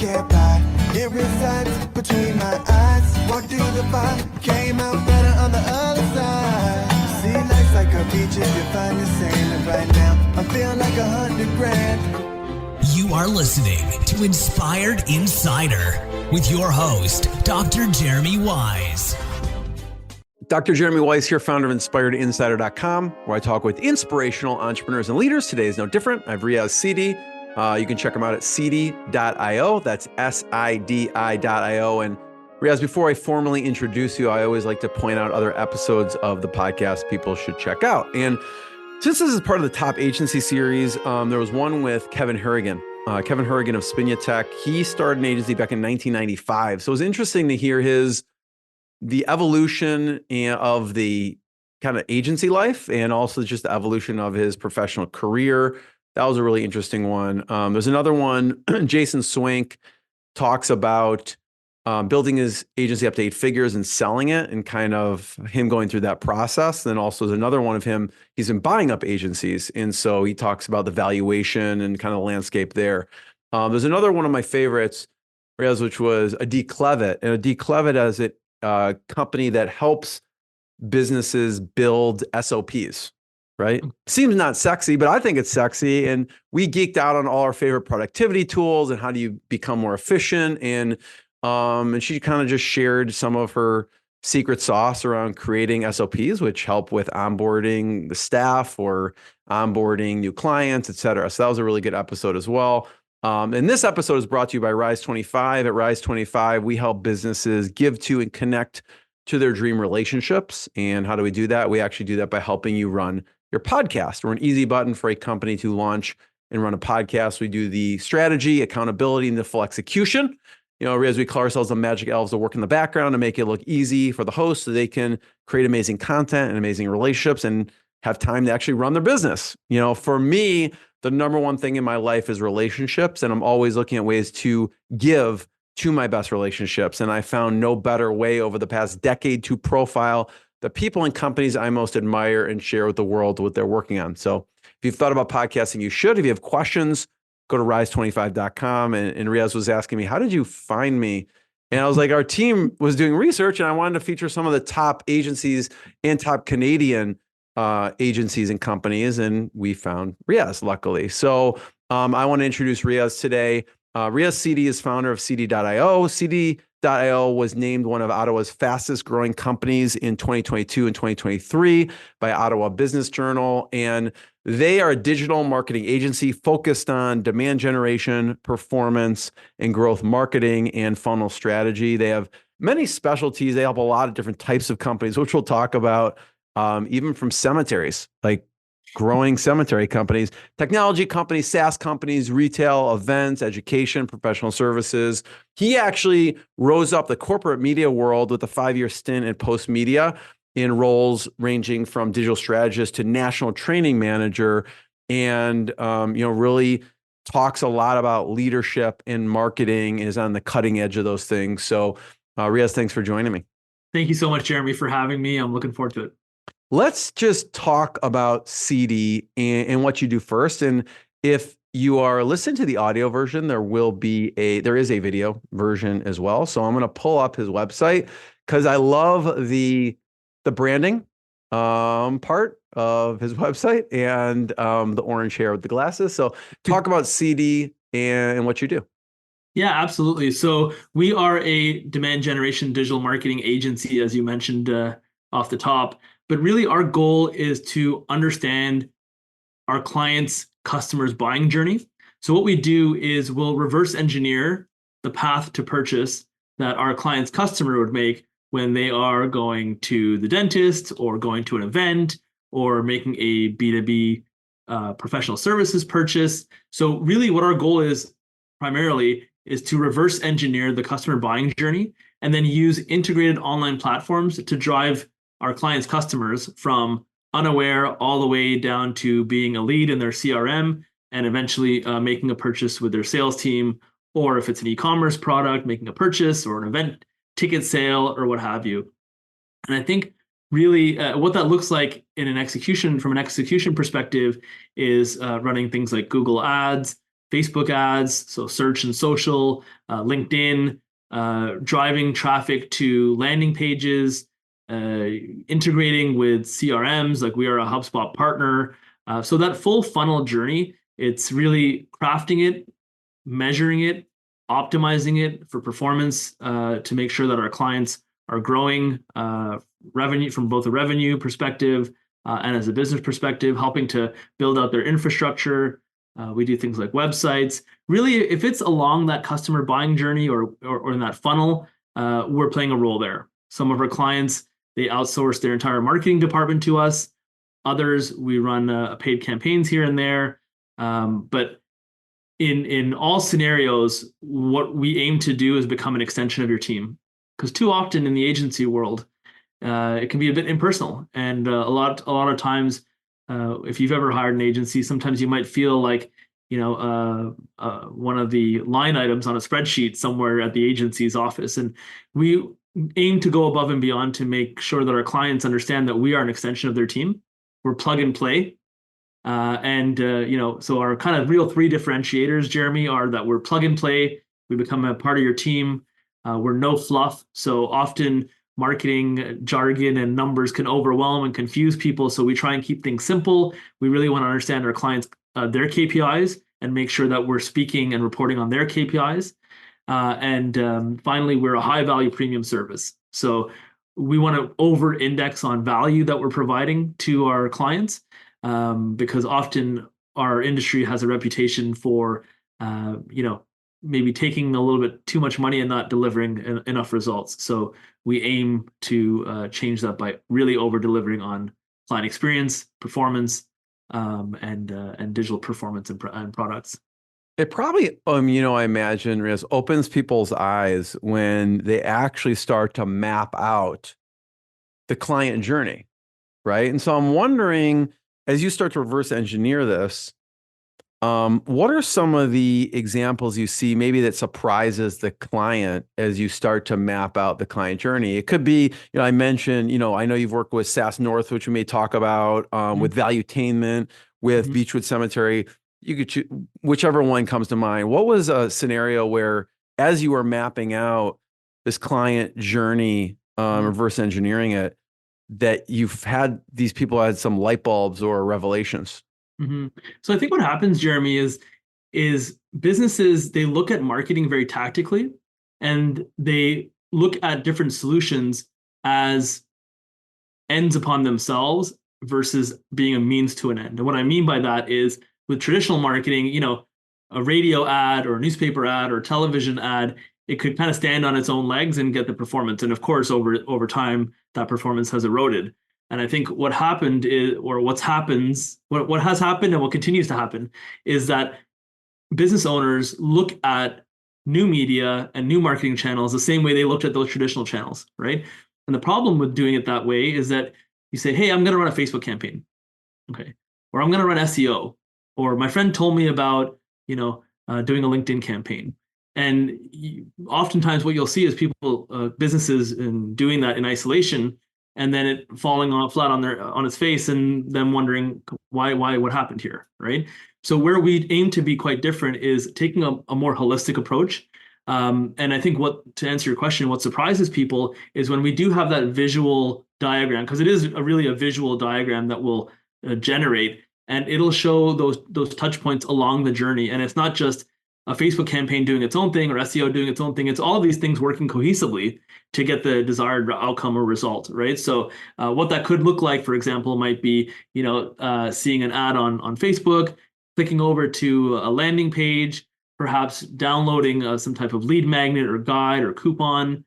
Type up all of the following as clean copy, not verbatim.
get by. It resides between my eyes. Walked through the fire, came out better on the other side. See, life's like a beach if you find the sand. And right now, I feel like 100 grand. You are listening to Inspired Insider with your host, Dr. Jeremy Wise. Dr. Jeremy Wise here, founder of InspiredInsider.com, where I talk with inspirational entrepreneurs and leaders. Today is no different. I have Riaz Sidi. You can check him out at sidi.io. That's SIDI.io. And Riaz, before I formally introduce you, I always like to point out other episodes of the podcast people should check out. And since this is part of the Top Agency series, there was one with Kevin Harrigan. Kevin Harrigan of Spinia Tech. He started an agency back in 1995. So it was interesting to hear the evolution of the kind of agency life and also just the evolution of his professional career. That was a really interesting one. There's another one, Jason Swank talks about building his agency up to 8 figures and selling it and kind of him going through that process. Then also there's another one of him, he's been buying up agencies. And so he talks about the valuation and kind of the landscape there. There's another one of my favorites, which was Adi Clevitt. And Adi Clevitt as a company that helps businesses build SOPs. Right? Seems not sexy, but I think it's sexy. And we geeked out on all our favorite productivity tools and how do you become more efficient. And she kind of just shared some of her secret sauce around creating SOPs, which help with onboarding the staff or onboarding new clients, et cetera. So that was a really good episode as well. And this episode is brought to you by Rise 25. At Rise 25, we help businesses give to and connect to their dream relationships. And how do we do that? We actually do that by helping you run your podcast. We're an easy button for a company to launch and run a podcast. We do the strategy, accountability, and the full execution. You know, as we call ourselves the magic elves that work in the background to make it look easy for the host so they can create amazing content and amazing relationships and have time to actually run their business. You know, for me, the number one thing in my life is relationships, and I'm always looking at ways to give to my best relationships. And I found no better way over the past decade to profile the people and companies I most admire and share with the world what they're working on. So if you've thought about podcasting, you should. If you have questions, go to rise25.com. And Riaz was asking me, how did you find me? And I was like, our team was doing research and I wanted to feature some of the top agencies and top Canadian agencies and companies. And we found Riaz, luckily. So I want to introduce Riaz today. Riaz Sidi is founder of Sidi.io. Sidi.io was named one of Ottawa's fastest growing companies in 2022 and 2023 by Ottawa Business Journal. And they are a digital marketing agency focused on demand generation, performance, and growth marketing and funnel strategy. They have many specialties. They help a lot of different types of companies, which we'll talk about, even from cemeteries, like growing cemetery companies, technology companies, SaaS companies, retail, events, education, professional services. He actually rose up the corporate media world with a 5-year stint at Postmedia in roles ranging from digital strategist to national training manager, and really talks a lot about leadership and marketing, is on the cutting edge of those things. So Riaz, thanks for joining me. Thank you so much, Jeremy, for having me. I'm looking forward to it. Let's just talk about Sidi and what you do first. And if you are listening to the audio version, there is a video version as well. So I'm going to pull up his website because I love the branding part of his website and the orange hair with the glasses. So talk about Sidi and what you do. Yeah, absolutely. So we are a demand generation digital marketing agency, as you mentioned off the top. But really, our goal is to understand our clients' customers' buying journey. So what we do is we'll reverse engineer the path to purchase that our client's customer would make when they are going to the dentist or going to an event or making a B2B professional services purchase. So really what our goal is primarily is to reverse engineer the customer buying journey and then use integrated online platforms to drive our clients' customers from unaware all the way down to being a lead in their CRM and eventually making a purchase with their sales team, or if it's an e-commerce product, making a purchase or an event ticket sale or what have you. And I think really what that looks like from an execution perspective is running things like Google Ads, Facebook ads, so search and social, LinkedIn, driving traffic to landing pages, integrating with CRMs, like we are a HubSpot partner. So that full funnel journey, it's really crafting it, measuring it, optimizing it for performance to make sure that our clients are growing revenue from both a revenue perspective and as a business perspective, helping to build out their infrastructure. We do things like websites. Really, if it's along that customer buying journey or in that funnel, we're playing a role there. Some of our clients, they outsource their entire marketing department to us. Others, we run paid campaigns here and there. But in all scenarios, what we aim to do is become an extension of your team. Because too often in the agency world, it can be a bit impersonal, and a lot of times, if you've ever hired an agency, sometimes you might feel like one of the line items on a spreadsheet somewhere at the agency's office. And we aim to go above and beyond to make sure that our clients understand that we are an extension of their team. We're plug and play. So our kind of real three differentiators, Jeremy, are that we're plug and play. We become a part of your team. We're no fluff. So often marketing jargon and numbers can overwhelm and confuse people. So we try and keep things simple. We really want to understand our clients, their KPIs, and make sure that we're speaking and reporting on their KPIs. Finally, we're a high value premium service. So we want to over index on value that we're providing to our clients. Because often our industry has a reputation for, maybe taking a little bit too much money and not delivering enough results. So we aim to change that by really over delivering on client experience, performance, and digital performance and products. It probably, I imagine, Riaz, opens people's eyes when they actually start to map out the client journey, right? And so I'm wondering, as you start to reverse engineer this, what are some of the examples you see maybe that surprises the client as you start to map out the client journey? It could be, I mentioned, I know you've worked with SAS North, which we may talk about, with Valuetainment, with Beechwood Cemetery. You could choose whichever one comes to mind. What was a scenario where, as you were mapping out this client journey, reverse engineering it, that you've had these people had some light bulbs or revelations? So I think what happens, Jeremy, is businesses, they look at marketing very tactically, and they look at different solutions as ends upon themselves versus being a means to an end. And what I mean by that is, with traditional marketing, a radio ad or a newspaper ad or a television ad, it could kind of stand on its own legs and get the performance. And of course, over time, that performance has eroded. And I think what happened is, or what has happened and what continues to happen, is that business owners look at new media and new marketing channels the same way they looked at those traditional channels, right? And the problem with doing it that way is that you say, hey, I'm going to run a Facebook campaign, okay, or I'm going to run SEO, or my friend told me about, doing a LinkedIn campaign. And oftentimes what you'll see is people, businesses, doing that in isolation, and then it falling flat on its face, and them wondering why, what happened here, right? So where we aim to be quite different is taking a more holistic approach. And I think to answer your question, what surprises people is when we do have that visual diagram, because it is really a visual diagram that will generate, and it'll show those touch points along the journey. And it's not just a Facebook campaign doing its own thing or SEO doing its own thing. It's all of these things working cohesively to get the desired outcome or result, right? So what that could look like, for example, might be, seeing an ad on Facebook, clicking over to a landing page, perhaps downloading some type of lead magnet or guide or coupon,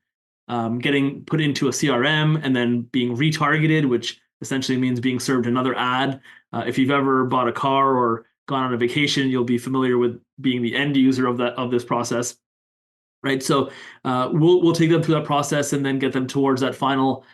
getting put into a CRM, and then being retargeted, which essentially means being served another ad. If you've ever bought a car or gone on a vacation, you'll be familiar with being the end user of this process, right? So we'll take them through that process and then get them towards that final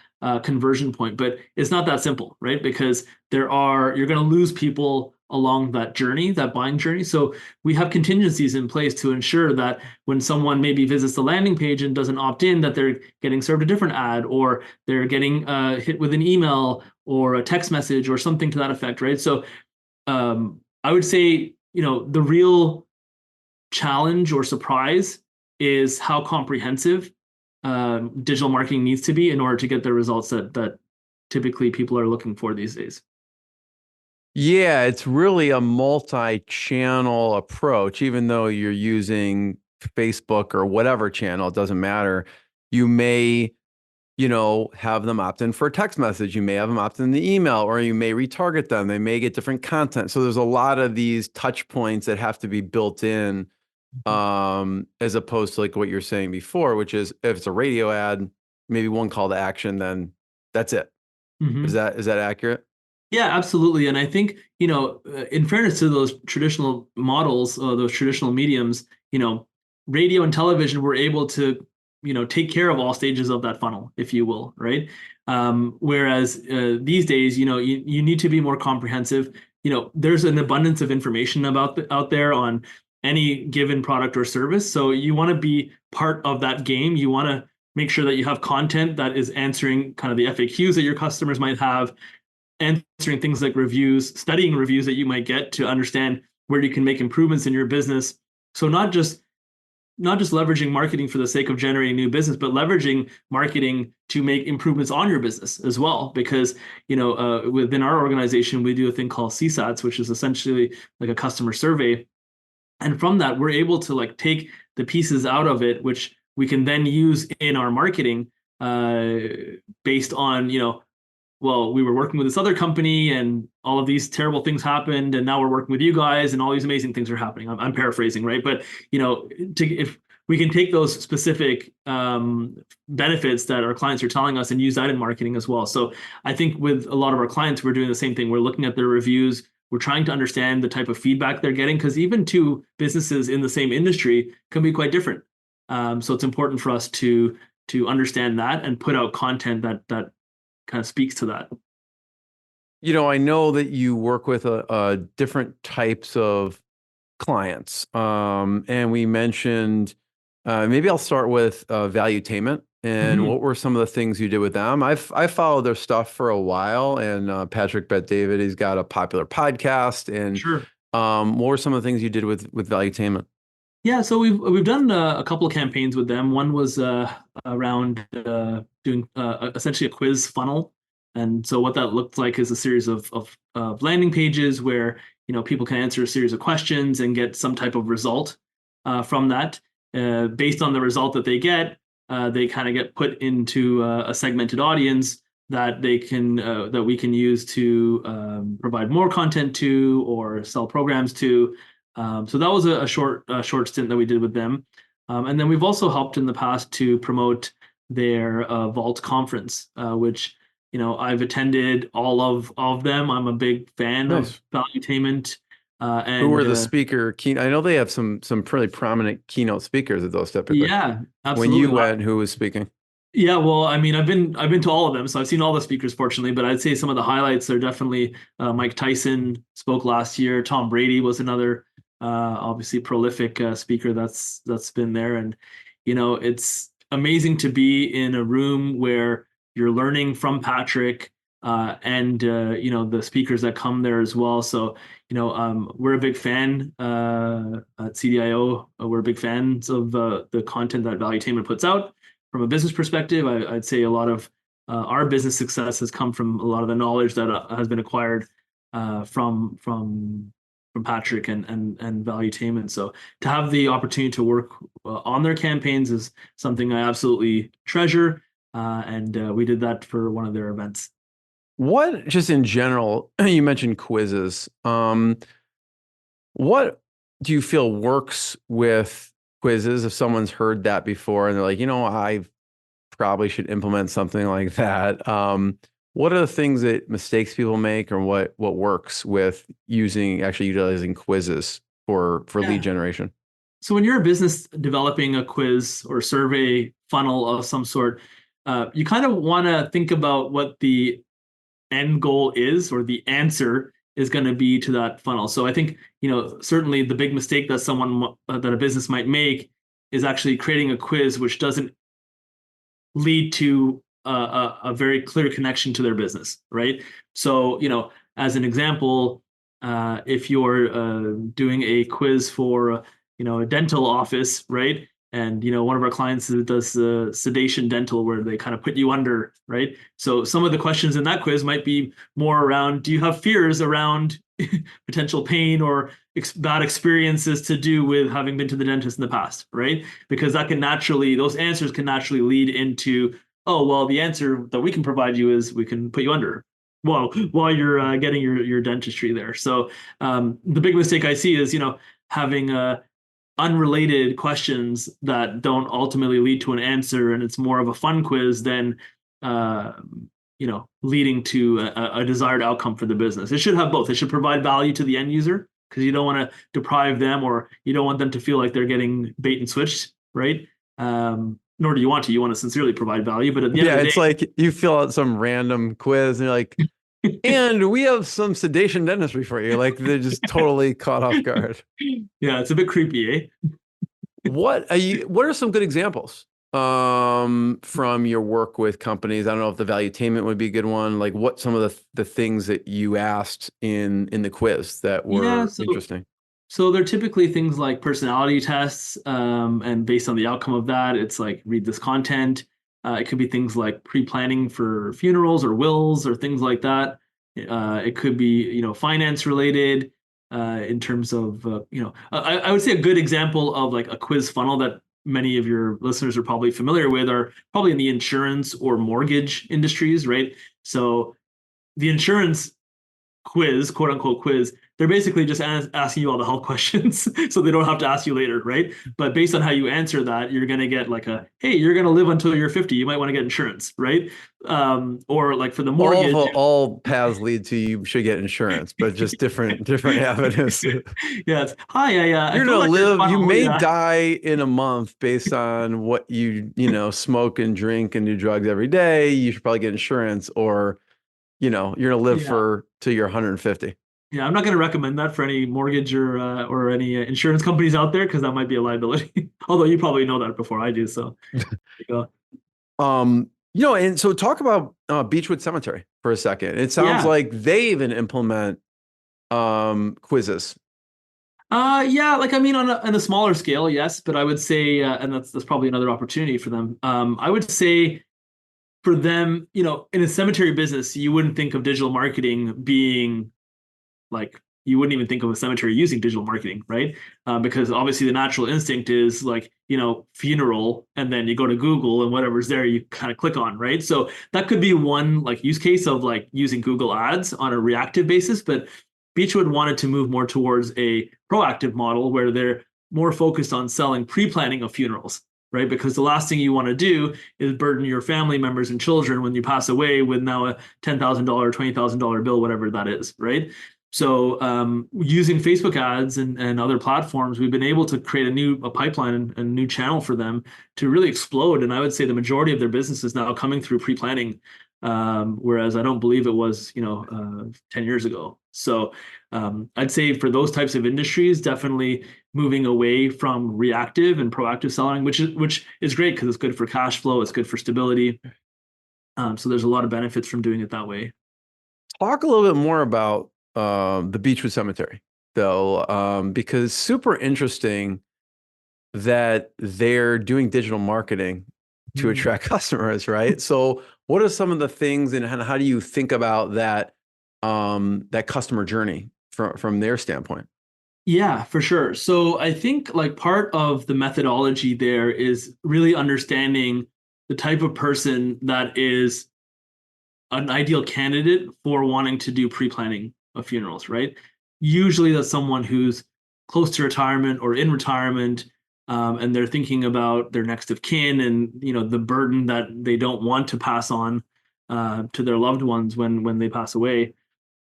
conversion point. But it's not that simple, right? Because you're going to lose people along that journey, that buying journey. So we have contingencies in place to ensure that when someone maybe visits the landing page and doesn't opt in, that they're getting served a different ad, or they're getting hit with an email or a text message or something to that effect, right? So I would say, the real challenge or surprise is how comprehensive digital marketing needs to be in order to get the results that typically people are looking for these days. Yeah, it's really a multi-channel approach, even though you're using Facebook or whatever channel, it doesn't matter. You may, have them opt in for a text message. You may have them opt in the email, or you may retarget them. They may get different content. So there's a lot of these touch points that have to be built in, as opposed to like what you're saying before, which is if it's a radio ad, maybe one call to action, then that's it. Mm-hmm. Is that accurate? Yeah, absolutely. And I think, in fairness to those traditional models, those traditional mediums, radio and television were able to, take care of all stages of that funnel, if you will, right? Whereas these days, you need to be more comprehensive. There's an abundance of information out there on any given product or service. So you want to be part of that game. You want to make sure that you have content that is answering kind of the FAQs that your customers might have, answering things like reviews, studying reviews that you might get to understand where you can make improvements in your business. So not just leveraging marketing for the sake of generating new business, but leveraging marketing to make improvements on your business as well. Because within our organization, we do a thing called CSATs, which is essentially like a customer survey, and from that, we're able to like take the pieces out of it, which we can then use in our marketing based on well, we were working with this other company and all of these terrible things happened, and now we're working with you guys and all these amazing things are happening. I'm paraphrasing, right? But if we can take those specific benefits that our clients are telling us and use that in marketing as well. So I think with a lot of our clients, we're doing the same thing. We're looking at their reviews. We're trying to understand the type of feedback they're getting, because even two businesses in the same industry can be quite different. So it's important for us to understand that and put out content that kind of speaks to that. I know that you work with different types of clients, and we mentioned maybe I'll start with Valuetainment. And what were some of the things you did with them? I followed their stuff for a while, and Patrick Bet-David, he's got a popular podcast. And Sure. What were some of the things you did with Valuetainment? Yeah, so we've done a couple of campaigns with them. One was around doing essentially a quiz funnel, and so what that looked like is a series of landing pages where people can answer a series of questions and get some type of result from that. Based on the result that they get, they kind of get put into a segmented audience that they can that we can use to provide more content to or sell programs to. So that was a short stint that we did with them. And then we've also helped in the past to promote their Vault conference, which I've attended all of them. I'm a big fan of Valuetainment. And who were the speaker? I know they have some pretty prominent keynote speakers at those typically. Yeah, absolutely. When you went, who was speaking? Yeah, well, I mean, I've been to all of them, so I've seen all the speakers, fortunately. But I'd say some of the highlights are definitely Mike Tyson spoke last year. Tom Brady was another obviously prolific speaker that's been there, and it's amazing to be in a room where you're learning from Patrick and the speakers that come there as well. So we're a big fan at CDIO. We're big fans of the content that Valuetainment puts out. From a business perspective, I'd say a lot of our business success has come from a lot of the knowledge that has been acquired from Patrick and Valuetainment. So to have the opportunity to work on their campaigns is something I absolutely treasure. And we did that for one of their events. What, just in general, you mentioned quizzes. What do you feel works with quizzes? If someone's heard that before and they're like, I probably should implement something like that. What are the things that mistakes people make, or what works with utilizing quizzes for lead generation? So when you're a business developing a quiz or survey funnel of some sort, you kind of want to think about what the end goal is, or the answer is going to be to that funnel. So I think, certainly the big mistake that that a business might make is actually creating a quiz which doesn't lead to a very clear connection to their business, right? So, as an example, if you're doing a quiz for, a dental office, right? And one of our clients does sedation dental, where they kind of put you under, right? So some of the questions in that quiz might be more around, do you have fears around potential pain or bad experiences to do with having been to the dentist in the past, right? Because those answers can naturally lead into, oh, well, the answer that we can provide you is we can put you under while you're getting your dentistry there. So the big mistake I see is, having unrelated questions that don't ultimately lead to an answer, and it's more of a fun quiz than leading to a desired outcome for the business. It should have both. It should provide value to the end user, because you don't want to deprive them, or you don't want them to feel like they're getting bait and switched, right? Nor do you want to. You want to sincerely provide value, but at the end of the day, it's like you fill out some random quiz and you're like, and we have some sedation dentistry for you. Like, they're just totally caught off guard. Yeah, it's a bit creepy, eh? What are some good examples from your work with companies? I don't know if the valuetainment would be a good one. Like, what some of the things that you asked in the quiz that were interesting? So they're typically things like personality tests, and based on the outcome of that, it's like, read this content. It could be things like pre-planning for funerals or wills or things like that. It could be, finance related, in terms of, I would say a good example of like a quiz funnel that many of your listeners are probably familiar with are probably in the insurance or mortgage industries, right? So the insurance quiz, quote unquote quiz, they're basically just asking you all the health questions so they don't have to ask you later, right? But based on how you answer that, you're going to get like hey, you're going to live until you're 50. You might want to get insurance, right? Or like for the mortgage. All paths lead to you should get insurance, but just different avenues. Yeah. Hi, you're going to live, you may die in a month based on what you smoke and drink and do drugs every day. You should probably get insurance, or you're going to live till you're 150. Yeah, I'm not going to recommend that for any mortgage or any insurance companies out there, because that might be a liability. Although you probably know that before I do. So, there you go. And so talk about Beechwood Cemetery for a second. It sounds like they even implement quizzes. Like, I mean, on a smaller scale, yes, but I would say, and that's probably another opportunity for them. I would say, for them, in a cemetery business, you wouldn't think of digital marketing being like, you wouldn't even think of a cemetery using digital marketing, right? Because obviously the natural instinct is like, funeral, and then you go to Google and whatever's there, you kind of click on, right? So that could be one like use case of like using Google Ads on a reactive basis, but Beechwood wanted to move more towards a proactive model where they're more focused on selling pre-planning of funerals, right? Because the last thing you want to do is burden your family members and children when you pass away with now a $10,000, $20,000 bill, whatever that is, right? So using Facebook ads and other platforms, we've been able to create a pipeline and a new channel for them to really explode. And I would say the majority of their business is now coming through pre-planning, whereas I don't believe it was 10 years ago. So I'd say for those types of industries, definitely moving away from reactive and proactive selling, which is great because it's good for cash flow, it's good for stability. So there's a lot of benefits from doing it that way. Talk a little bit more about the Beechwood Cemetery, though, because super interesting that they're doing digital marketing to attract customers, right? So what are some of the things, and how do you think about that customer journey from their standpoint? Yeah, for sure. So I think like part of the methodology there is really understanding the type of person that is an ideal candidate for wanting to do pre-planning of funerals, right? Usually that's someone who's close to retirement or in retirement, and they're thinking about their next of kin and the burden that they don't want to pass on to their loved ones when they pass away.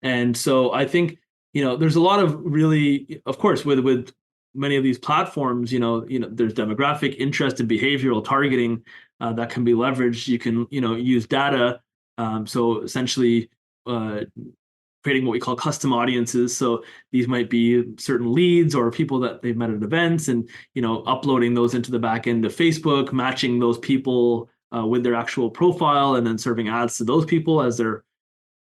And so I think there's a lot of really, of course, with many of these platforms, there's demographic interest and behavioral targeting that can be leveraged. You can use data, so essentially creating what we call custom audiences. So these might be certain leads or people that they've met at events, and uploading those into the back end of Facebook, matching those people with their actual profile, and then serving ads to those people as they're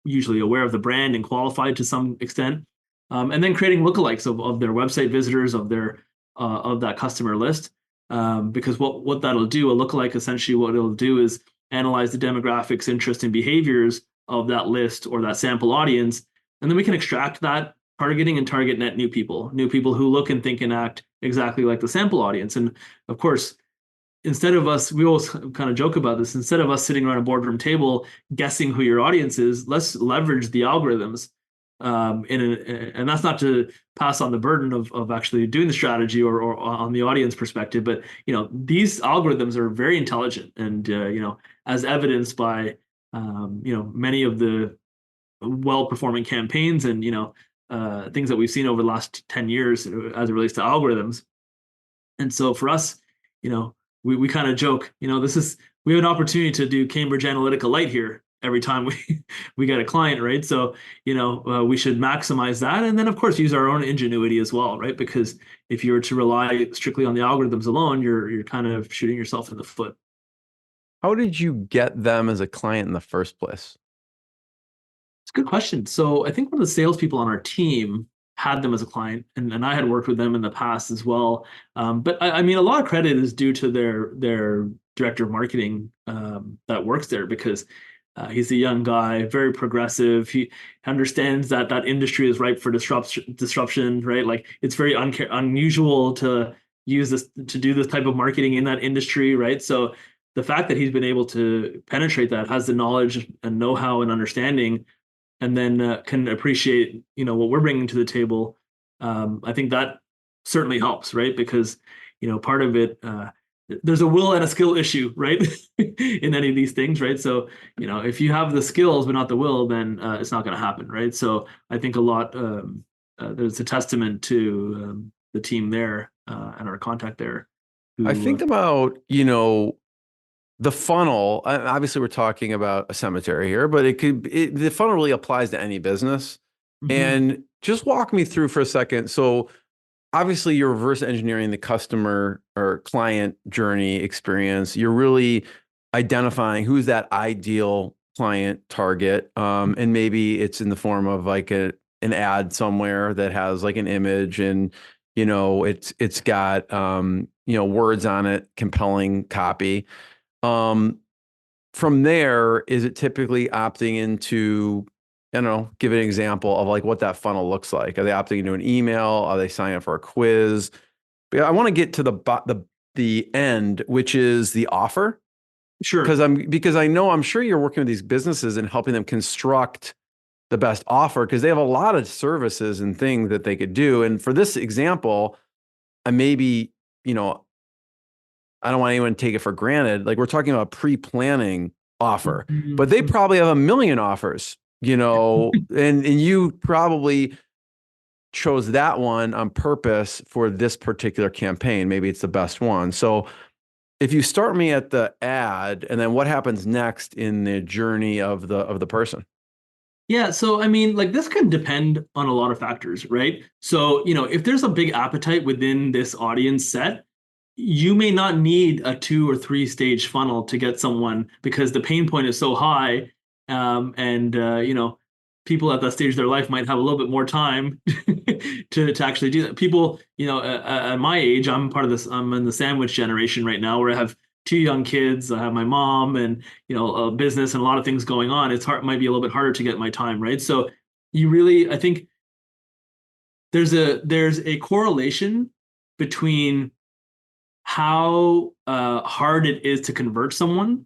usually aware of the brand and qualified to some extent. And then creating lookalikes of their website visitors, of their of that customer list. Because what that'll do, a lookalike, essentially what it'll do is analyze the demographics, interest, and behaviors of that list or that sample audience, and then we can extract that targeting and target net new people who look and think and act exactly like the sample audience. And of course, instead of us, we always kind of joke about this, instead of us sitting around a boardroom table guessing who your audience is, let's leverage the algorithms. And that's not to pass on the burden of actually doing the strategy or on the audience perspective, but these algorithms are very intelligent, and as evidenced by many of the well-performing campaigns and things that we've seen over the last 10 years as it relates to algorithms. And so for us, we kind of joke, we have an opportunity to do Cambridge Analytica light here every time we get a client, right? So, we should maximize that. And then of course, use our own ingenuity as well, right? Because if you were to rely strictly on the algorithms alone, you're kind of shooting yourself in the foot. How did you get them as a client in the first place? It's a good question. So I think one of the salespeople on our team had them as a client, and I had worked with them in the past as well. But I mean, a lot of credit is due to their director of marketing that works there, because he's a young guy, very progressive. He understands that industry is ripe for disruption, right? Like, it's very unusual to use this, to do this type of marketing in that industry, right? So the fact that he's been able to penetrate that, has the knowledge and know-how and understanding, and then can appreciate, what we're bringing to the table. I think that certainly helps, right? Because, part of it, there's a will and a skill issue, right? In any of these things, right? So, if you have the skills but not the will, then it's not going to happen, right? So I think a lot, there's a testament to the team there and our contact there. I think about, the funnel. Obviously, we're talking about a cemetery here, but the funnel really applies to any business. Mm-hmm. And just walk me through for a second. So obviously, you're reverse engineering the customer or client journey experience. You're really identifying who's that ideal client target. And maybe it's in the form of like an ad somewhere that has like an image, and it's got words on it, compelling copy. From there, is it typically opting into, give an example of like what that funnel looks like? Are they opting into an email? Are they signing up for a quiz? But I want to get to the end, which is the offer. Sure. Because I'm sure you're working with these businesses and helping them construct the best offer, because they have a lot of services and things that they could do. And for this example, maybe, I don't want anyone to take it for granted. Like, we're talking about pre-planning offer, but they probably have 1 million offers, and you probably chose that one on purpose for this particular campaign. Maybe it's the best one. So if you start me at the ad, and then what happens next in the journey of the person? Yeah. So, I mean, like, this can depend on a lot of factors, right? So, if there's a big appetite within this audience set, you may not need a 2 or 3 stage funnel to get someone, because the pain point is so high. And people at that stage of their life might have a little bit more time to actually do that. People, at my age, I'm in the sandwich generation right now, where I have 2 young kids. I have my mom and, a business and a lot of things going on. Might be a little bit harder to get my time, right? So I think there's a correlation between how hard it is to convert someone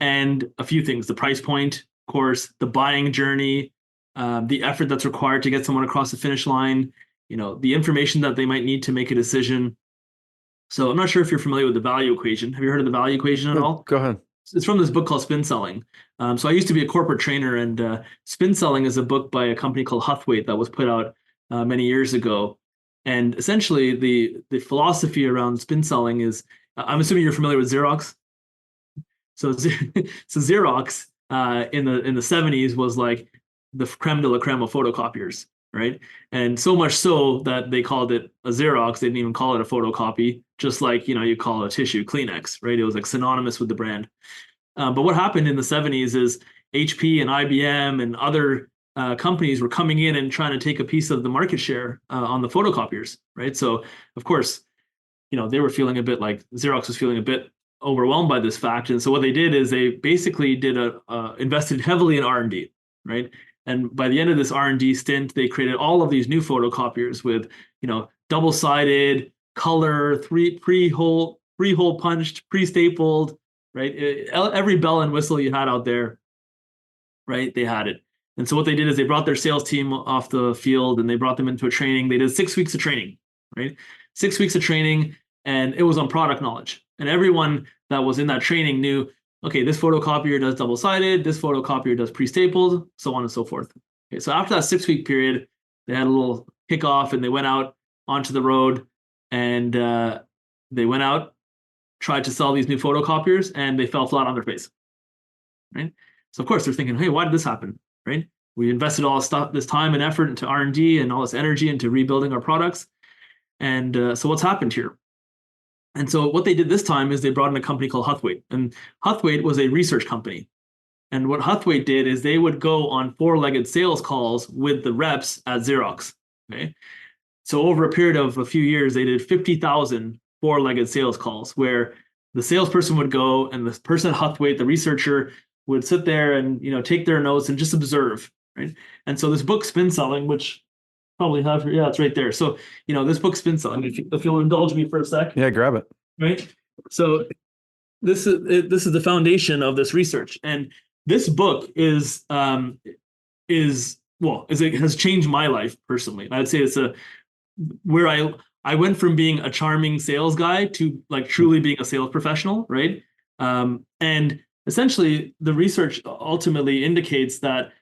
and a few things: the price point, of course, the buying journey, the effort that's required to get someone across the finish line, the information that they might need to make a decision. So I'm not sure if you're familiar with the value equation. Have you heard of the value equation at all? Go ahead. It's from this book called Spin Selling. So I used to be a corporate trainer, and Spin Selling is a book by a company called Huthwaite that was put out many years ago. And essentially, the philosophy around spin selling is, I'm assuming you're familiar with Xerox. So Xerox in the 70s was like the creme de la creme of photocopiers, right? And so much so that they called it a Xerox. They didn't even call it a photocopy, just like you call a tissue Kleenex, right? It was like synonymous with the brand. But what happened in the 70s is HP and IBM and other companies were coming in and trying to take a piece of the market share on the photocopiers, right? So, of course, they were feeling a bit like Xerox was feeling a bit overwhelmed by this fact. And so what they did is they basically invested heavily in R&D, right? And by the end of this R&D stint, they created all of these new photocopiers with, double-sided, color, pre-hole punched, pre-stapled, right? Every bell and whistle you had out there, right? They had it. And so what they did is they brought their sales team off the field and they brought them into a training. They did 6 weeks of training, right? 6 weeks of training, and it was on product knowledge. And everyone that was in that training knew, okay, this photocopier does double-sided, this photocopier does pre-stapled, so on and so forth. Okay, so after that 6-week period, they had a little kickoff and they went out onto the road and they went out, tried to sell these new photocopiers, and they fell flat on their face, right? So of course they're thinking, hey, why did this happen, right? We invested all this time and effort into R&D and all this energy into rebuilding our products. And so what's happened here? And so what they did this time is they brought in a company called Huthwaite. And Huthwaite was a research company. And what Huthwaite did is they would go on four-legged sales calls with the reps at Xerox. Okay. So over a period of a few years, they did 50,000 four-legged sales calls where the salesperson would go and the person at Huthwaite, the researcher, would sit there and take their notes and just observe. Right. And so this book, Spin Selling, which probably have here. Yeah, it's right there. So, this book's Spin Selling. If you'll indulge me for a sec. Yeah, grab it. Right. So this is the foundation of this research. And this book it has changed my life personally. I'd say it's where I went from being a charming sales guy to like truly being a sales professional. Right. And essentially the research ultimately indicates that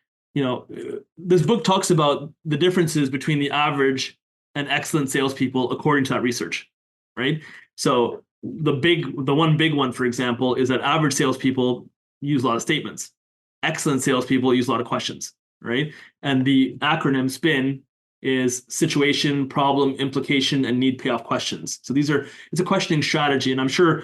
this book talks about the differences between the average and excellent salespeople according to that research, right? So the one big one, for example, is that average salespeople use a lot of statements. Excellent salespeople use a lot of questions, right? And the acronym SPIN is situation, problem, implication, and need payoff questions. So it's a questioning strategy. And I'm sure,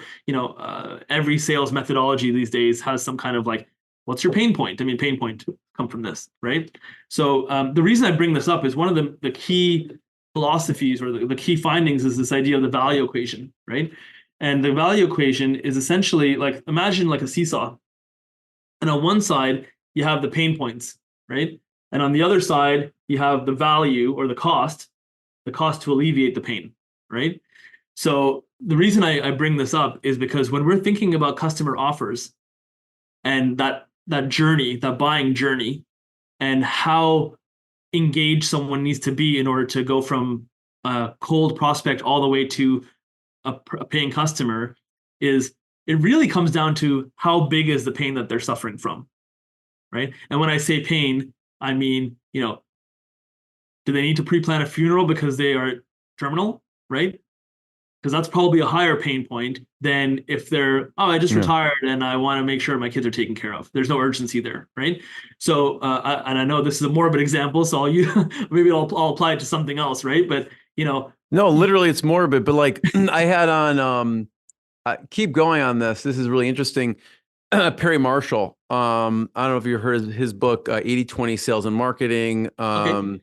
every sales methodology these days has some kind of like, what's your pain point? I mean, pain point come from this, right? So the reason I bring this up is one of the key philosophies or the key findings is this idea of the value equation, right? And the value equation is essentially like, imagine like a seesaw. And on one side, you have the pain points, right? And on the other side, you have the value or the cost to alleviate the pain, right? So the reason I bring this up is because when we're thinking about customer offers and that journey, that buying journey, and how engaged someone needs to be in order to go from a cold prospect all the way to a paying customer, it really comes down to how big is the pain that they're suffering from, right? And when I say pain, I mean, do they need to pre-plan a funeral because they are terminal, right? Because that's probably a higher pain point than if they're, I just retired and I want to make sure my kids are taken care of. There's no urgency there, right? So, and I know this is a morbid example, so maybe I'll apply it to something else, right? But no, literally it's morbid. But like I had on, keep going on this. This is really interesting. Perry Marshall. I don't know if you heard his book, 80-20 Sales and Marketing. Okay.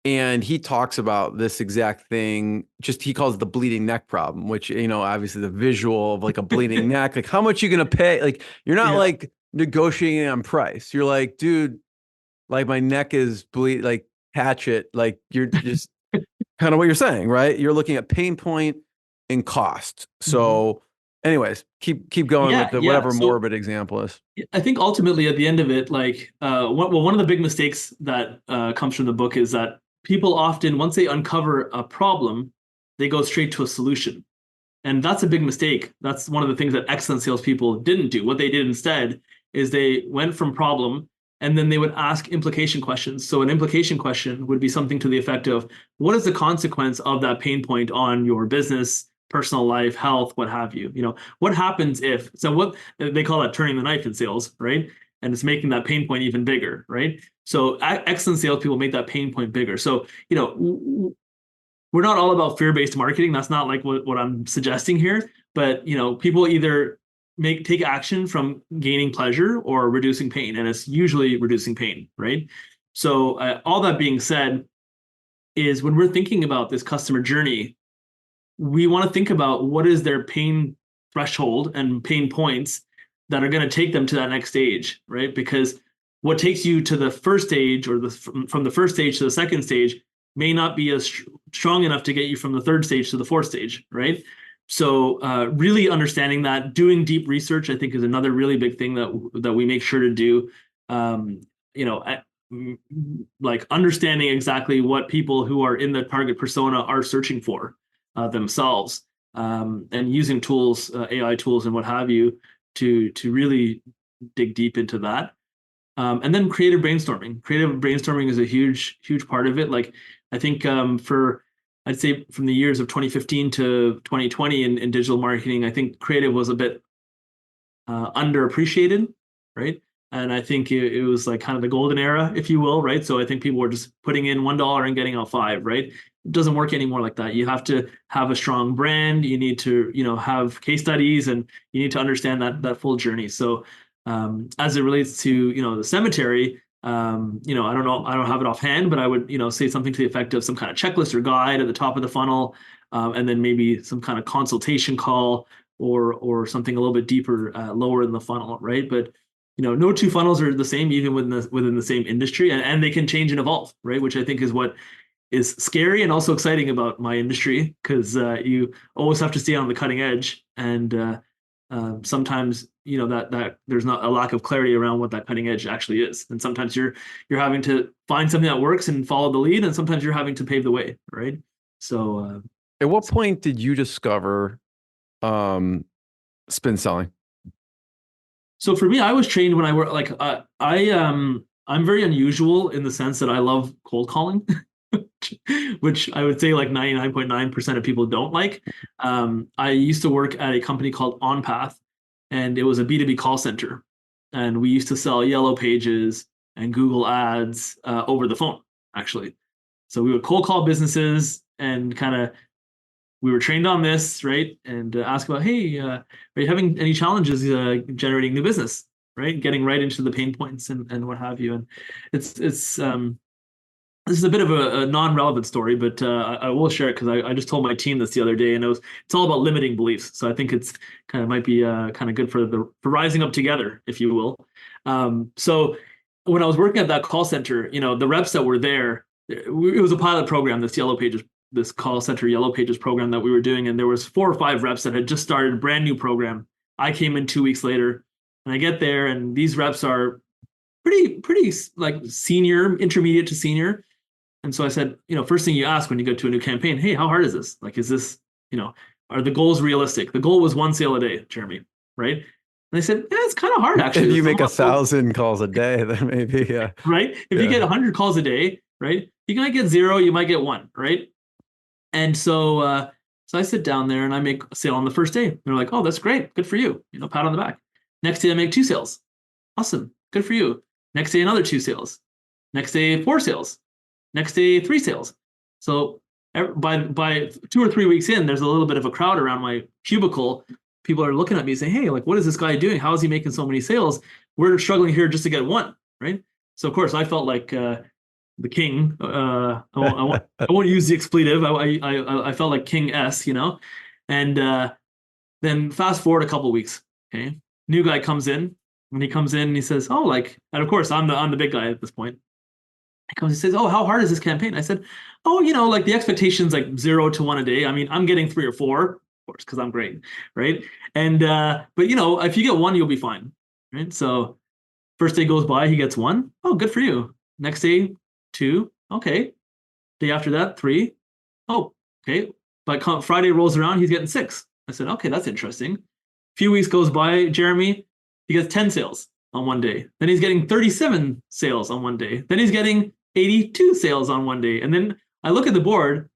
And he talks about this exact thing. He calls it the bleeding neck problem, which, obviously the visual of like a bleeding neck, like how much you going to pay? Like, you're not like negotiating on price. You're like, dude, like my neck is bleed, like patch it. Like you're just kind of what you're saying, right? You're looking at pain point and cost. So anyways, keep going with whatever morbid example is. I think ultimately at the end of it, like, one of the big mistakes that comes from the book is that people often, once they uncover a problem, they go straight to a solution. And that's a big mistake. That's one of the things that excellent salespeople didn't do. What they did instead is they went from problem and then they would ask implication questions. So an implication question would be something to the effect of, what is the consequence of that pain point on your business, personal life, health, what have you? What happens if, so what they call that turning the knife in sales, right? And it's making that pain point even bigger, right? So excellent salespeople make that pain point bigger. So, we're not all about fear-based marketing. That's not like what I'm suggesting here, but, people either take action from gaining pleasure or reducing pain. And it's usually reducing pain, right? So all that being said is when we're thinking about this customer journey, we want to think about what is their pain threshold and pain points that are going to take them to that next stage, right? Because what takes you to the first stage or from the first stage to the second stage may not be as strong enough to get you from the third stage to the fourth stage, right? So really understanding that, doing deep research, I think, is another really big thing that we make sure to do. Like understanding exactly what people who are in the target persona are searching for themselves, and using tools, AI tools and what have you, to really dig deep into that. And then creative brainstorming. Creative brainstorming is a huge part of it. Like I think I'd say from the years of 2015 to 2020 in digital marketing, I think creative was a bit underappreciated, right? And I think it was like kind of the golden era, if you will, right? So I think people were just putting in $1 and getting out 5, right? It doesn't work anymore like that. You have to have a strong brand. You need to, have case studies, and you need to understand that full journey. So as it relates to, the cemetery, I don't know, I don't have it offhand, but I would, say something to the effect of some kind of checklist or guide at the top of the funnel, and then maybe some kind of consultation call or something a little bit deeper, lower in the funnel, right? But no two funnels are the same, even within the same industry, and they can change and evolve, right? Which I think is what is scary and also exciting about my industry, because you always have to stay on the cutting edge, and sometimes that there's not a lack of clarity around what that cutting edge actually is, and sometimes you're having to find something that works and follow the lead, and sometimes you're having to pave the way, right? So at what point did you discover spin selling? So for me, I was trained when I work like I'm very unusual in the sense that I love cold calling, which I would say like 99.9% of people don't like. I used to work at a company called OnPath, and it was a B2B call center, and we used to sell Yellow Pages and Google Ads over the phone, actually. So we would cold call businesses and we were trained on this, right? And ask about, hey, are you having any challenges generating new business, right? Getting right into the pain points and what have you. And it's this is a bit of a non-relevant story, but I will share it because I just told my team this the other day, and it's all about limiting beliefs. So I think it's might be kind of good for rising up together, if you will. So when I was working at that call center, the reps that were there, it was a pilot program, this call center Yellow Pages program that we were doing, and there was 4 or 5 reps that had just started a brand new program. I came in 2 weeks later, and I get there, and these reps are pretty like senior, intermediate to senior. And so I said, first thing you ask when you go to a new campaign, hey, how hard is this? Like, is this, are the goals realistic? The goal was 1 sale a day, Jeremy, right? And they said, yeah, it's kind of hard, actually. If you make 1,000 calls a day, then maybe, yeah. Right? If you get 100 calls a day, right? You might get 0, you might get 1, right? And so I sit down there and I make a sale on the first day. They're like, oh, that's great. Good for you. Pat on the back. Next day I make 2 sales. Awesome. Good for you. Next day, another 2 sales. Next day, 4 sales. Next day, 3 sales. So by 2 or 3 weeks in, there's a little bit of a crowd around my cubicle. People are looking at me saying, hey, like, what is this guy doing? How is he making so many sales? We're struggling here just to get 1, right? So of course I felt like the king. I won't use the expletive. I felt like King S, and then fast forward a couple of weeks. Okay, new guy comes in. When he comes in, he says, "Oh, like," and of course I'm the big guy at this point. He says, "Oh, how hard is this campaign?" I said, "Oh, like the expectation's like 0 to 1 a day. I mean, I'm getting 3 or 4, of course, because I'm great, right? And but if you get 1, you'll be fine, right? So first day goes by, he gets 1. Oh, good for you. Next day, 2. Okay. Day after that, 3. Oh, okay. But Friday rolls around, he's getting 6. I said, okay, that's interesting. A few weeks goes by, Jeremy, he gets 10 sales on one day. Then he's getting 37 sales on one day. Then he's getting 82 sales on one day. And then I look at the board,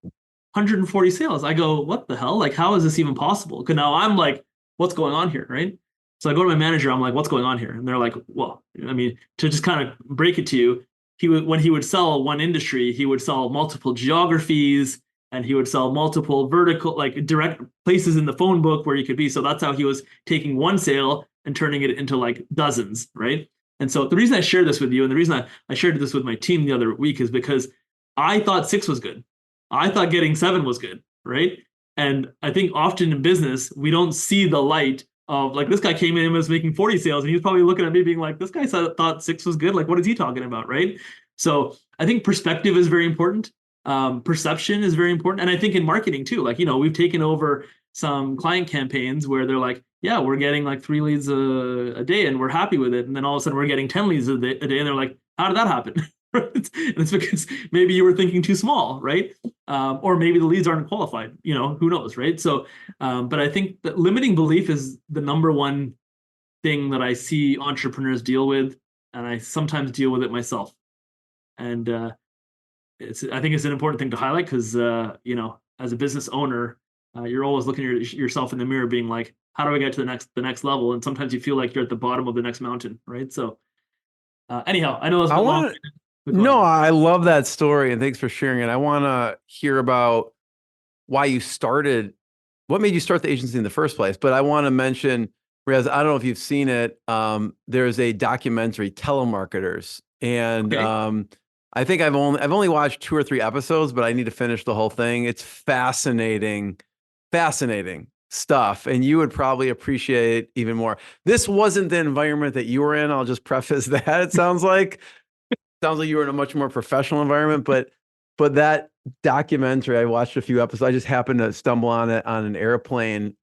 140 sales. I go, what the hell? Like, how is this even possible? Because now I'm like, what's going on here, right? So I go to my manager, I'm like, what's going on here? And they're like, well, I mean, to just kind of break it to you, when he would sell one industry, he would sell multiple geographies, and he would sell multiple vertical, like direct places in the phone book where he could be. So that's how he was taking 1 sale and turning it into like dozens, right? And so the reason I share this with you, and the reason I shared this with my team the other week, is because I thought 6 was good. I thought getting 7 was good, right? And I think often in business, we don't see the light of like, this guy came in and was making 40 sales and he was probably looking at me being like, this guy thought 6 was good. Like, what is he talking about? Right. So I think perspective is very important. Perception is very important. And I think in marketing too, like, we've taken over some client campaigns where they're like, yeah, we're getting like 3 leads a day and we're happy with it. And then all of a sudden we're getting 10 leads a day. And they're like, how did that happen? And it's because maybe you were thinking too small, right? Or maybe the leads aren't qualified, who knows, right? So, but I think that limiting belief is the number one thing that I see entrepreneurs deal with. And I sometimes deal with it myself. And I think it's an important thing to highlight because, as a business owner, you're always looking at yourself in the mirror being like, how do I get to the next level? And sometimes you feel like you're at the bottom of the next mountain, right? So anyhow, I know it's a bit long. No, I love that story, and thanks for sharing it. I want to hear about why you started, what made you start the agency in the first place. But I want to mention, Riaz, I don't know if you've seen it. There's a documentary, Telemarketers, and I think I've only watched 2 or 3 episodes, but I need to finish the whole thing. It's fascinating stuff, and you would probably appreciate even more. This wasn't the environment that you were in. I'll just preface that. It sounds like you were in a much more professional environment, but that documentary, I watched a few episodes. I just happened to stumble on it on an airplane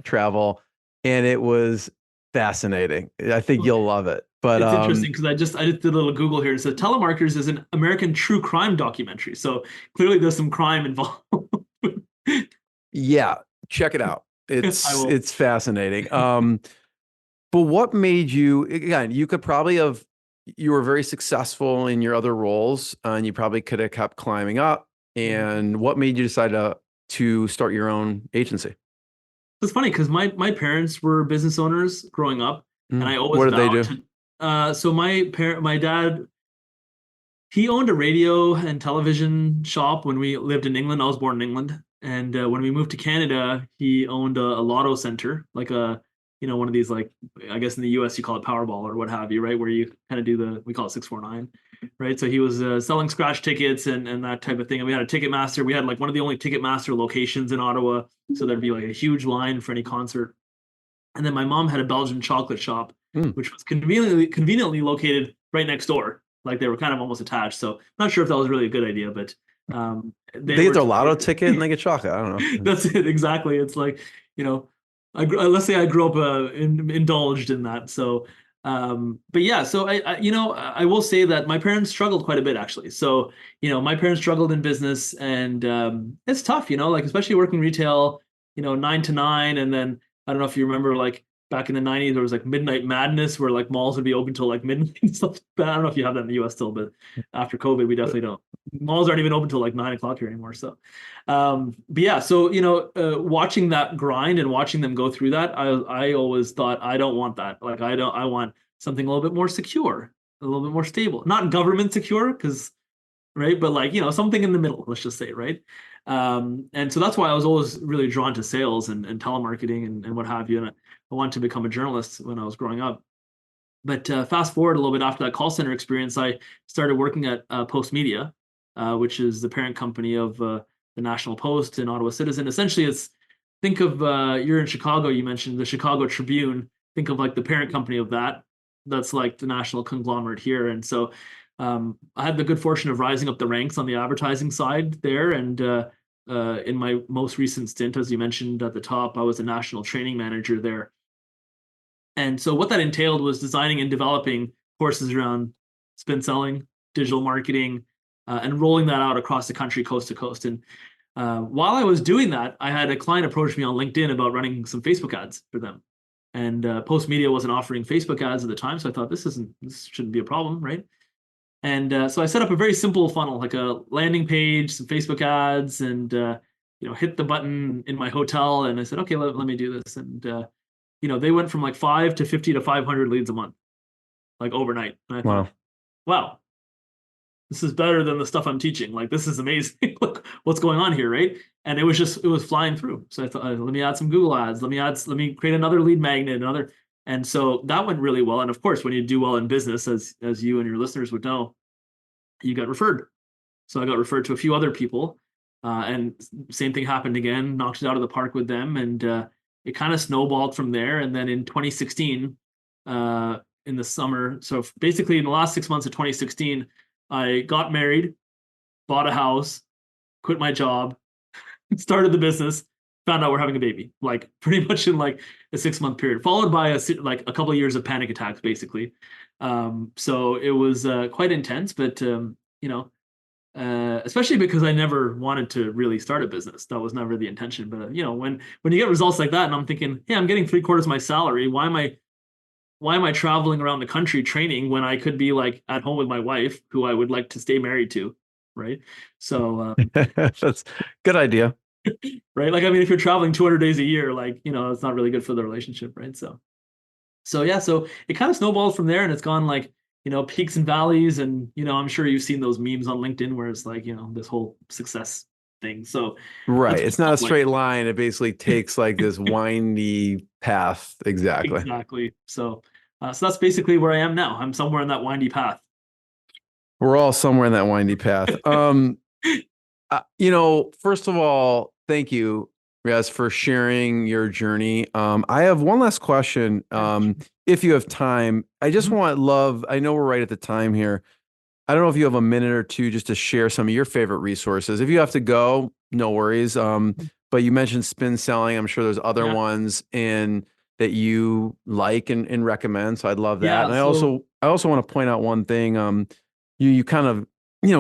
travel, and it was fascinating. I think you'll love it. But it's interesting because I just did a little Google here. It says Telemarketers is an American true crime documentary. So clearly there's some crime involved. Yeah, check it out. It's fascinating. But what made you, again, you could probably have, you were very successful in your other roles, and you probably could have kept climbing up. And what made you decide to start your own agency? It's funny because my parents were business owners growing up, and I always what did they do? So my dad, he owned a radio and television shop when we lived in England. I was born in England, and when we moved to Canada, he owned a lotto center, like one of these, like, I guess in the US you call it Powerball or what have you, right? Where you kind of do we call it 649, right? So he was selling scratch tickets and that type of thing. And we had a Ticketmaster. We had like one of the only Ticketmaster locations in Ottawa. So there'd be like a huge line for any concert. And then my mom had a Belgian chocolate shop, which was conveniently located right next door. Like they were kind of almost attached. So I'm not sure if that was really a good idea, but they get their lotto ticket and they get chocolate. I don't know. That's it. Exactly. It's like, let's say I grew up indulged in that. So, but yeah, so I will say that my parents struggled quite a bit actually. So, my parents struggled in business, and it's tough, like especially working retail, 9 to 9. And then I don't know if you remember, like back in the 90s, there was like midnight madness where like malls would be open till like midnight and stuff. But I don't know if you have that in the US still, but after COVID, we definitely don't. Malls aren't even open till like 9 o'clock here anymore. So, but yeah, so, watching that grind and watching them go through that, I always thought, I don't want that. Like, I want something a little bit more secure, a little bit more stable, not government secure, right. But like, something in the middle, let's just say, right. And so that's why I was always really drawn to sales and telemarketing and what have you. And I wanted to become a journalist when I was growing up. But fast forward a little bit after that call center experience, I started working at Postmedia, which is the parent company of the National Post and Ottawa Citizen. Essentially, think of, you're in Chicago, you mentioned the Chicago Tribune. Think of like the parent company of that. That's like the national conglomerate here. And so I had the good fortune of rising up the ranks on the advertising side there. And in my most recent stint, as you mentioned at the top, I was a national training manager there. And so what that entailed was designing and developing courses around spin selling, digital marketing, and rolling that out across the country, coast to coast. And while I was doing that, I had a client approach me on LinkedIn about running some Facebook ads for them. And Postmedia wasn't offering Facebook ads at the time, so I thought this shouldn't be a problem, right? And so I set up a very simple funnel, like a landing page, some Facebook ads, and hit the button in my hotel. And I said, okay, let me do this. And they went from like 5 to 50 to 500 leads a month, like overnight. And I thought, wow, this is better than the stuff I'm teaching. Like, this is amazing. Look what's going on here, right? And it was flying through. So I thought, let me add some Google ads. Let me create another lead magnet, and so that went really well. And of course, when you do well in business, as you and your listeners would know, you got referred. So I got referred to a few other people. And same thing happened again, knocked it out of the park with them. And it kind of snowballed from there. And then in 2016, in the summer, so basically in the last 6 months of 2016, I got married, bought a house, quit my job, started the business, found out we're having a baby, like pretty much in like a 6 month period, followed by a couple of years of panic attacks, basically. So it was quite intense, but especially because I never wanted to really start a business. That was never the intention. But when you get results like that, and I'm thinking, hey, I'm getting 3/4 of my salary. Why am I traveling around the country training when I could be like at home with my wife, who I would like to stay married to, right? So That's a good idea. right, like I mean, if you're traveling 200 days a year, like it's not really good for the relationship, right? So yeah, so it kind of snowballed from there, and it's gone like peaks and valleys, and I'm sure you've seen those memes on LinkedIn where it's like this whole success thing. So Right, it's not a straight line. It basically takes like this windy path. Exactly. So that's basically where I am now. I'm somewhere in that windy path. We're all somewhere in that windy path. First of all, thank you, Riaz, for sharing your journey. I have one last question. If you have time, I just I know we're right at the time here. I don't know if you have a minute or two just to share some of your favorite resources. If you have to go, no worries. But you mentioned spin selling. I'm sure there's other ones that you like and recommend. So I'd love that. Yeah, and I also want to point out one thing. You kind of,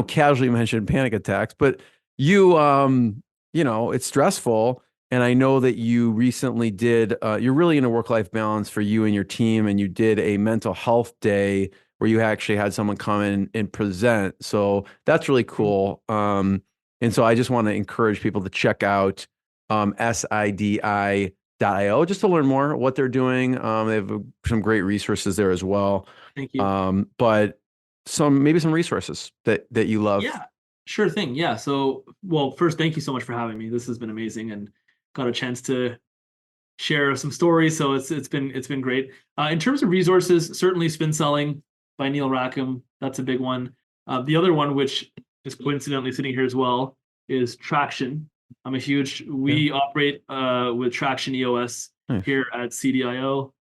casually mentioned panic attacks, but it's stressful. And I know that you recently did, you're really in a work-life balance for you and your team, and you did a mental health day where you actually had someone come in and present. So that's really cool. And so I just want to encourage people to check out SIDI.io just to learn more what they're doing. They have some great resources there as well. Thank you. But maybe some resources that you love. Yeah, sure thing. Yeah. So, well, first, thank you so much for having me. This has been amazing, and got a chance to share some stories. So it's been great. In terms of resources, certainly Spin Selling by Neil Rackham. That's a big one. The other one, which is coincidentally sitting here as well, is Traction. We operate with Traction EOS here at CDIO,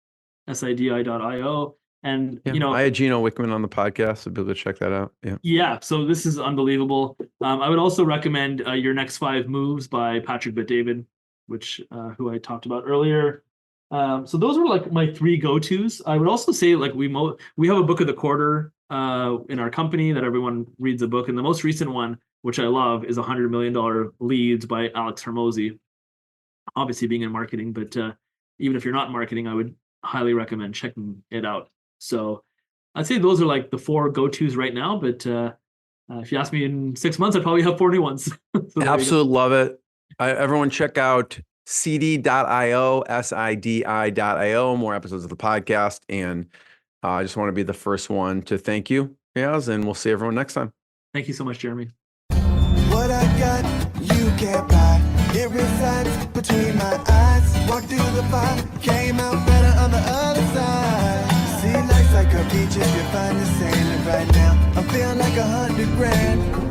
SIDI.io. And I had Gino Wickman on the podcast, so be able to check that out. Yeah. So this is unbelievable. I would also recommend Your Next 5 Moves by Patrick Bet-David, who I talked about earlier. So those were like my 3 go-tos. I would also say like we have a book of the quarter in our company that everyone reads a book, and the most recent one, which I love, is $100 Million Leads by Alex Hormozi. Obviously, being in marketing, but even if you're not in marketing, I would highly recommend checking it out. So I'd say those are like the 4 go-tos right now. But if you ask me in 6 months, I'd probably have 40 ones. So absolutely love it. Everyone check out cd.io, SIDI.io, more episodes of the podcast. And I just want to be the first one to thank you, Riaz, and we'll see everyone next time. Thank you so much, Jeremy. What I got, you can't buy. It resides between my eyes. Walked through the fire, came out better on the other side. See, life's like a beach if you find the sailing right now. I'm feeling like 100 grand.